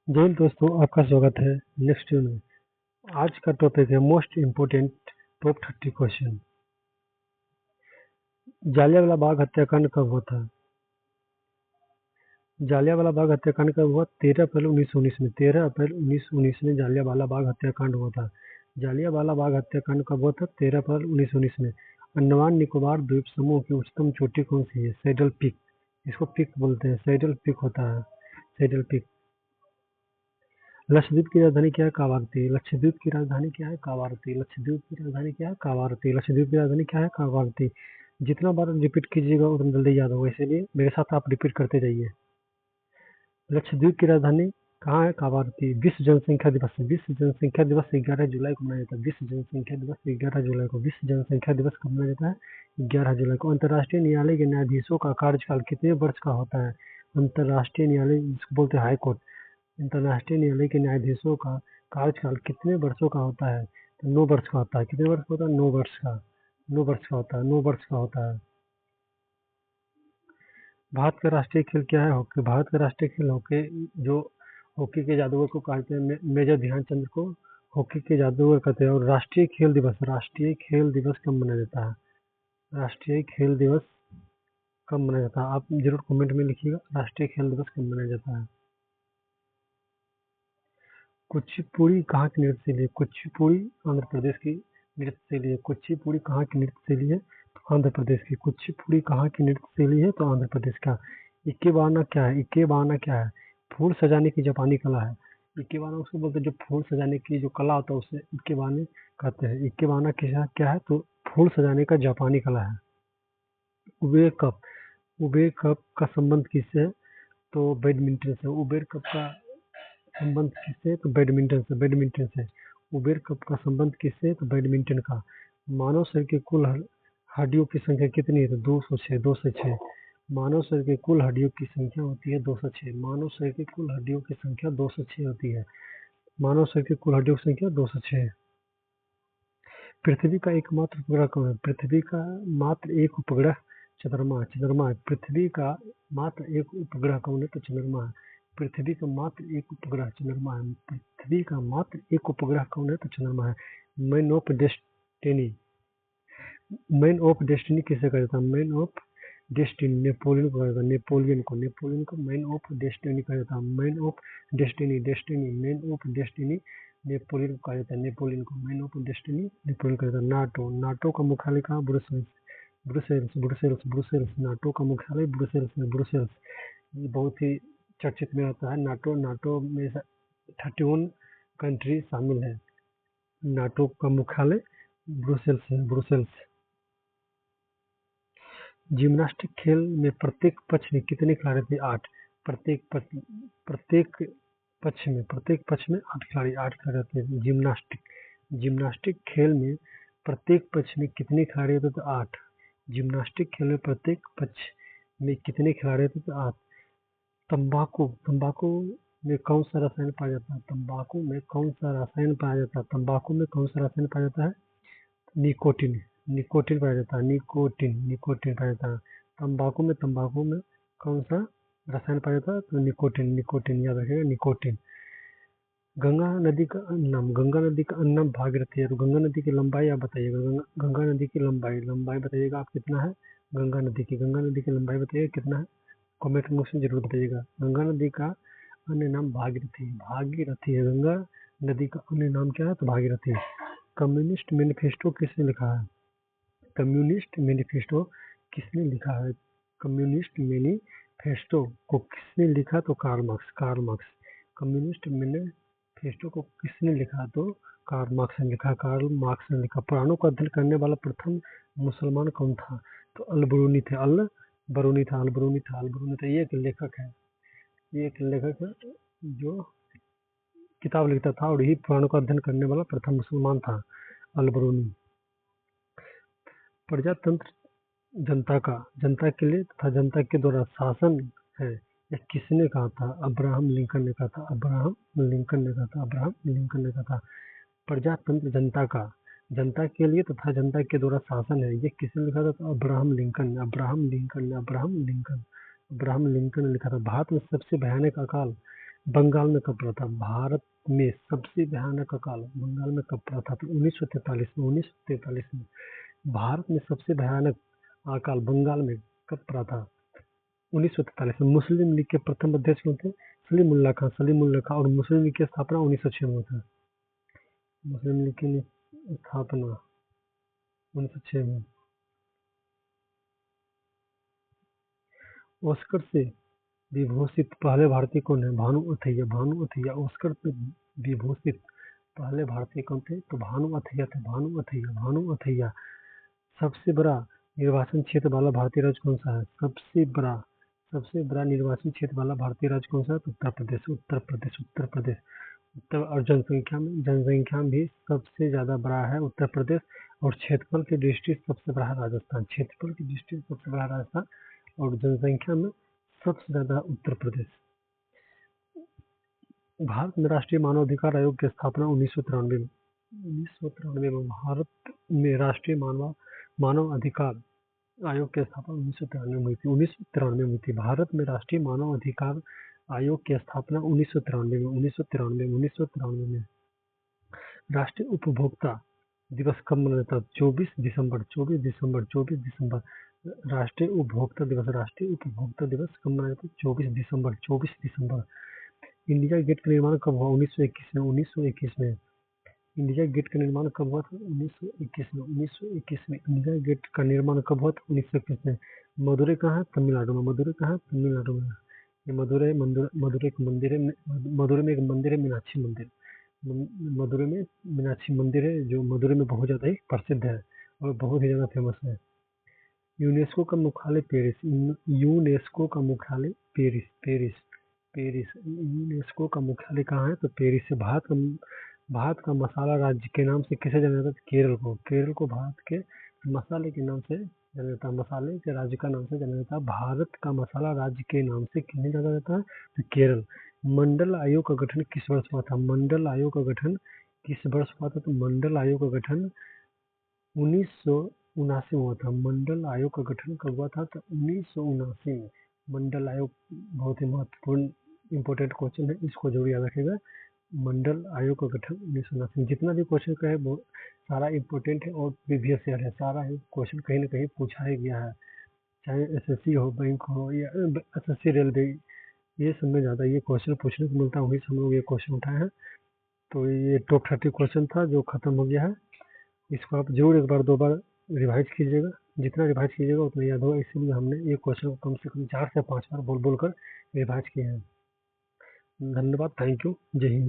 जय हिंद दोस्तों, आपका स्वागत है नेक्स्ट डे में। आज का टॉपिक है most important top 30 question. Jallianwala Bagh हत्याकांड कब हुआ था? जालियांवाला बाग हत्याकांड कब हुआ? 13 अप्रैल 1919 में। 13 अप्रैल 1919 में जालियांवाला बाग हत्याकांड हुआ था। जालियांवाला बाग हत्याकांड कब हुआ था? 13 अप्रैल 1919 में। अंडमान निकोबार द्वीप समूह की उच्चतम चोटी कौन सी है? Saddle peak. इसको पीक बोलते हैं, सैडल पीक होता है, सैडल पीक। लक्षद्वीप की राजधानी क्या है? कावारती। लक्षद्वीप की राजधानी क्या है? कावारती। लक्षद्वीप की राजधानी क्या है? कावारती। लक्षद्वीप की राजधानी क्या है? कावारती। जितना बार रिपीट कीजिएगा उतना जल्दी याद होगा, इसीलिए मेरे साथ आप रिपीट करते जाइए। लक्षद्वीप की राजधानी कहाँ है? कावारती। विश्व जनसंख्या दिवस है। विश्व जनसंख्या दिवस 11 जुलाई को मनाया जाता है। विश्व जनसंख्या दिवस 11 जुलाई को। विश्व जनसंख्या दिवस कब मनाया जाता है? 11 जुलाई को। अंतर्राष्ट्रीय न्यायालय के न्यायाधीशों का कार्यकाल कितने वर्ष का होता है? अंतर्राष्ट्रीय न्यायालय जिसको बोलते हैं हाई कोर्ट, अंतर्राष्ट्रीय न्यायालय के न्यायाधीशों का कार्यकाल कितने वर्षों का होता है? तो 9 वर्ष का होता है। कितने वर्ष का होता है? 9 वर्ष का। 9 वर्ष का होता है, 9 वर्ष का होता है। भारत का राष्ट्रीय खेल क्या है? हॉकी। भारत का राष्ट्रीय खेल हॉकी। जो हॉकी के जादूगर को कहते हैं मेजर ध्यानचंद को हॉकी के जादूगर कहते हैं। और राष्ट्रीय खेल दिवस कब मनाया जाता है? राष्ट्रीय खेल दिवस कब मनाया जाता है? आप जरूर कमेंट में लिखिएगा, राष्ट्रीय खेल दिवस कब मनाया जाता है। कुचिपुड़ी कहाँ की नृत्य शैली है? कुचिपुड़ी आंध्र प्रदेश की नृत्य शैली है। कुचिपुड़ी कहाँ की नृत्य शैली है? तो आंध्र प्रदेश की। कुचिपुड़ी कहाँ की नृत्य शैली है? तो आंध्र प्रदेश का। इकेबाना क्या है? इकेबाना क्या है? फूल सजाने की जापानी कला है। इकेबाना उसको बोलते हैं, जो फूल सजाने की जो कला होता है उसे इकेबाने कहते हैं। इकेबाना क्या है? तो फूल सजाने का जापानी कला है। Uber cup. उबेर कप का संबंध किससे है? तो बैडमिंटन से। उबेर कप का संबंध किससे? तो बैडमिंटन से। बैडमिंटन से। उबेर कप का संबंध किससे? तो बैडमिंटन का। मानव शरीर की कुल हड्डियों की संख्या कितनी है? तो 206। 206। मानव शरीर की कुल हड्डियों की संख्या होती है 206। मानव शरीर की कुल हड्डियों की संख्या 206 होती है। मानव शरीर की कुल हड्डियों की संख्या 206। पृथ्वी का एकमात्र उपग्रह कौन है? पृथ्वी का मात्र एक उपग्रह चंद्रमा। चंद्रमा है। पृथ्वी का मात्र एक उपग्रह कौन है? तो चंद्रमा है। पृथ्वी का मात्र एक उपग्रह चंद्रमा है। पृथ्वी का मात्र एक उपग्रह कौन है? तो चंद्रमा है। Man of destiny. Man of destiny किसे कहा जाता है? मैन ऑफ डेस्टिनी नेपोलियन को कहा जाता है। नेपोलियन को मैन ऑफ डेस्टिनी कहा जाता है। Man of destiny. Destiny man of destiny Napoleon को कहा जाता है। नेपोलियन को मैन ऑफ डेस्टिनी नेपोलियन कहा जाता है। नाटो। नाटो का मुख्यालय कहाँ? Brussels. Brussels. Brussels. Brussels. NATO का मुख्यालय ब्रुसेल्स में। ब्रुसेल्स ये बहुत ही चर्चित में आता है। नाटो नाटो में 31 कंट्री शामिल है। नाटो का मुख्यालय ब्रुसेल्स है। ब्रुसेल्स। जिम्नास्टिक खेल में प्रत्येक पक्ष में कितने खिलाड़ी थे? 8। प्रत्येक प्रत्येक पक्ष में 8 खिलाड़ी, 8 खिलाड़ी रहते हैं। जिम्नास्टिक खेल में प्रत्येक पक्ष में कितने खिलाड़ी होते? तो 8। जिम्नास्टिक खेल में प्रत्येक पक्ष में कितने खिलाड़ी होते? तो 8। तंबाकू। तंबाकू में कौन सा रसायन पाया जाता है? तंबाकू में कौन सा रसायन पाया जाता है? तंबाकू में कौन सा रसायन पाया जाता है? निकोटिन। निकोटिन पाया जाता है। निकोटिन। निकोटिन पाया जाता है। तंबाकू में कौन सा रसायन पाया जाता है? तो निकोटिन। निकोटिन याद रखिएगा, निकोटिन। गंगा नदी का नाम। गंगा नदी का नाम भागीरथी है। तो गंगा नदी की लंबाई आप बताइएगा। गंगा नदी की लंबाई लंबाई बताइएगा आप, कितना है गंगा नदी की लंबाई बताइएगा कितना है? कमेंट बॉक्स में जरूर बताइएगा। गंगा नदी का अन्य नाम भागीरथी। भागीरथी है गंगा नदी का अन्य नाम। क्या है? तो भागीरथी। कम्युनिस्ट मैनिफेस्टो किसने लिखा है? कम्युनिस्ट मैनिफेस्टो किसने लिखा है? कम्युनिस्ट मैनिफेस्टो को किसने लिखा? तो Karl Marx. Karl Marx. Communist manifesto को किसने लिखा? तो कार्ल मार्क्स ने लिखा। कार्ल मार्क्स ने लिखा। पुराणों का अध्ययन करने वाला प्रथम मुसलमान कौन था? तो अल बरूनी थे। अल बरूनी था। अल बरूनी था। अल बरूनी था। ये एक लेखक है। ये एक लेखक है जो किताब लिखता था, और यही पुराणों का अध्ययन करने वाला प्रथम मुसलमान था, अल बरूनी। प्रजातंत्र जनता के लिए तथा जनता के द्वारा शासन है, यह किसने कहा था? अब्राहम लिंकन ने कहा था। अब्राहम लिंकन ने कहा था। अब्राहम लिंकन ने कहा था। प्रजातंत्र जनता के लिए तथा जनता के द्वारा शासन है, ये किसने लिखा था? तो अब्राहम लिंकन ने। अब्राहम लिंकन ने। अब्राहम लिंकन ने लिखा था। भारत में सबसे भयानक अकाल बंगाल में कब पड़ा था? भारत में सबसे भयानक अकाल बंगाल में कब पड़ा था? तो 1943 में। 1943 में भारत में सबसे भयानक अकाल बंगाल में कब पड़ा था? 1943 में। मुस्लिम लीग के प्रथम अध्यक्ष कौन थे? सलीमुल्लाह खां। सलीमुल्लाह खां। और मुस्लिम लीग की स्थापना 1906 में हुआ था। मुस्लिम लीग की स्थापना 1906 में। ऑस्कर से विभूषित पहले भारतीय कौन है? भानु अथैया। भानु अथैया ऑस्कर से विभूषित पहले भारतीय कौन थे? तो भानु अथैया थे। भानु अथैया। भानु अथैया। सबसे बड़ा निर्वाचन क्षेत्र वाला भारतीय राज्य कौन सा है? सबसे बड़ा निर्वाचन क्षेत्र वाला भारतीय राज्य कौन सा है? तो उत्तर प्रदेश। उत्तर प्रदेश। उत्तर प्रदेश। उत्तर और जनसंख्या में भी सबसे ज्यादा बड़ा है उत्तर प्रदेश। और क्षेत्रफल की दृष्टि से सबसे बड़ा है राजस्थान। क्षेत्रफल की दृष्टि से सबसे बड़ा राजस्थान और जनसंख्या में सबसे ज्यादा उत्तर प्रदेश। भारत में राष्ट्रीय मानव अधिकार आयोग की स्थापना 1993 में। 1993 में भारत में राष्ट्रीय मानव अधिकार आयोग की स्थापना 1993 में हुई थी। 1993 में हुई थी। भारत में राष्ट्रीय मानव अधिकार आयोग की स्थापना 1993 में। 1993 में राष्ट्रीय उपभोक्ता दिवस कब मनाया जाता है? 24 दिसंबर। 24 दिसंबर। 24 दिसंबर राष्ट्रीय उपभोक्ता दिवस कब मनाया जाता है? 24 दिसंबर। 24 दिसंबर। इंडिया गेट का निर्माण कब हुआ? 1921 में। 1921 में। इंडिया गेट का निर्माण कब हुआ था? 1921 में। 1921 में। इंडिया गेट का निर्माण कब हुआ था? 1921 में। मदुरै कहाँ है? तमिलनाडु में। मदुरै कहाँ है? तमिलनाडु में। ये मदुरै एक मंदिर है। मदुरै में एक मंदिर है, मीनाक्षी मंदिर। मदुरै में मीनाक्षी मंदिर है जो मदुरै में बहुत ज़्यादा ही प्रसिद्ध है और बहुत ही ज़्यादा फेमस है। यूनेस्को का मुख्यालय पेरिस। यूनेस्को का मुख्यालय पेरिस। पेरिस। यूनेस्को का मुख्यालय कहाँ है? तो पेरिस है। भारत का मसाला राज्य के नाम से किसे जाना जाता है? केरल को। केरल को भारत के मसाले के नाम से जाना जाता है। मसाले के राज्य का नाम से जाना जाता है। भारत का मसाला राज्य के नाम से किन्हें जाना जाता है? तो केरल। मंडल आयोग का गठन किस वर्ष हुआ था? मंडल आयोग का गठन किस वर्ष हुआ था? तो मंडल आयोग का गठन 1979 में हुआ था। मंडल आयोग का गठन कब हुआ था? तो 1979 में। मंडल आयोग बहुत ही महत्वपूर्ण इंपॉर्टेंट क्वेश्चन है, इसको जरूर याद रखिएगा। मंडल आयोग का गठन 1979 में। जितना भी क्वेश्चन का है वो सारा इम्पोर्टेंट है और प्रीवियस ईयर है। सारा क्वेश्चन कहीं ना कहीं पूछा ही गया है, चाहे एसएससी हो, बैंक हो या एसएससी रेलवे, ये सब में ज़्यादा ये क्वेश्चन पूछने को मिलता है, वही से हम लोग ये क्वेश्चन उठाए हैं। तो ये टॉप 30 क्वेश्चन था जो खत्म हो गया है। इसको आप जरूर एक बार दो बार रिवाइज कीजिएगा। जितना रिवाइज कीजिएगा उतना याद होगा, इसीलिए हमने ये क्वेश्चन को कम से कम 4 से 5 बार बोल बोल कर रिवाइज किए हैं। धन्यवाद। Thank you. जय हिंद।